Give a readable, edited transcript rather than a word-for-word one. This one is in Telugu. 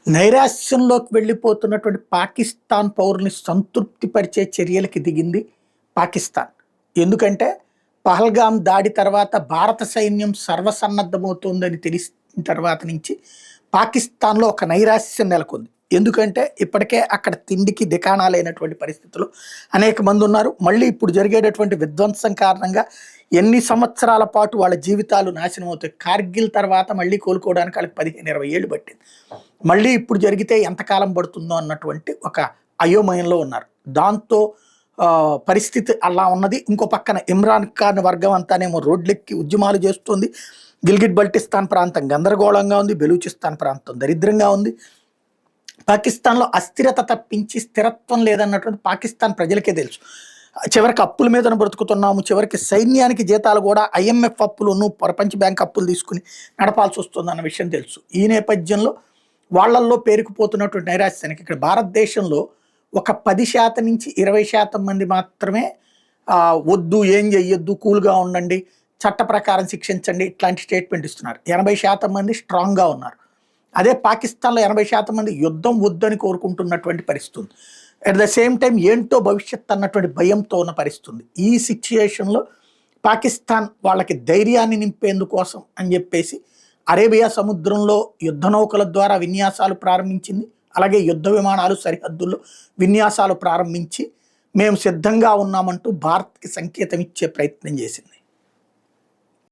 నైరాశ్యంలోకి వెళ్ళిపోతున్నటువంటి పాకిస్తాన్ పౌరుల్ని సంతృప్తిపరిచే చర్యలకి దిగింది పాకిస్తాన్. ఎందుకంటే పహల్గాం దాడి తర్వాత భారత సైన్యం సర్వసన్నద్ధమవుతోందని తెలిసిన తర్వాత నుంచి పాకిస్తాన్‌లో ఒక నైరాశ్యం నెలకొంది. ఎందుకంటే ఇప్పటికే అక్కడ తిండికి దికాణా లేనటువంటి పరిస్థితులు అనేక మంది ఉన్నారు. మళ్ళీ ఇప్పుడు జరిగేటటువంటి విధ్వంసం కారణంగా ఎన్ని సంవత్సరాల పాటు వాళ్ళ జీవితాలు నాశనం అవుతాయి. కార్గిల్ తర్వాత మళ్ళీ కోలుకోవడానికి వాళ్ళకి 15, 20 ఏళ్ళు పట్టింది. మళ్ళీ ఇప్పుడు జరిగితే ఎంతకాలం పడుతుందో అన్నటువంటి ఒక అయోమయంలో ఉన్నారు. దాంతో పరిస్థితి అలా ఉన్నది. ఇంకో పక్కన ఇమ్రాన్ ఖాన్ వర్గం అంతానేమో రోడ్లెక్కి ఉద్యమాలు చేస్తుంది. గిల్గిట్ బల్టిస్తాన్ ప్రాంతం గందరగోళంగా ఉంది. బెలూచిస్తాన్ ప్రాంతం దరిద్రంగా ఉంది. పాకిస్తాన్‌లో అస్థిరత తప్పించి స్థిరత్వం లేదన్నటువంటి పాకిస్తాన్ ప్రజలకే తెలుసు. చివరికి అప్పుల మీదన బ్రతుకుతున్నాము. చివరికి సైన్యానికి జీతాలు కూడా ఐఎంఎఫ్ అప్పులును, ప్రపంచ బ్యాంక్ అప్పులు తీసుకుని నడపాల్సి వస్తుందన్న విషయం తెలుసు. ఈ నేపథ్యంలో వాళ్ళల్లో పేరుకుపోతున్నటువంటి నైరాశ్యానికి ఇక్కడ భారతదేశంలో ఒక 10% నుంచి 20% మంది మాత్రమే వద్దు, ఏం చెయ్యొద్దు, కూల్‌గా ఉండండి, చట్ట ప్రకారం శిక్షించండి ఇట్లాంటి స్టేట్మెంట్ ఇస్తున్నారు. 80% మంది స్ట్రాంగ్‌గా ఉన్నారు. అదే పాకిస్తాన్‌లో 80% మంది యుద్ధం వద్దని కోరుకుంటున్నటువంటి పరిస్థితి ఉంది. అట్ ద సేమ్ టైం ఏంటో భవిష్యత్ అన్నటువంటి భయంతో ఉన్న పరిస్థితి ఉంది. ఈ సిచ్యుయేషన్‌లో పాకిస్తాన్ వాళ్ళకి ధైర్యాన్ని నింపేందుకోసం అని చెప్పేసి అరేబియా సముద్రంలో యుద్ధ నౌకల ద్వారా విన్యాసాలు ప్రారంభించింది. అలాగే యుద్ధ విమానాలు సరిహద్దుల్లో విన్యాసాలు ప్రారంభించి మేము సిద్ధంగా ఉన్నామంటూ భారత్‌కి సంకేతం ఇచ్చే ప్రయత్నం చేసింది.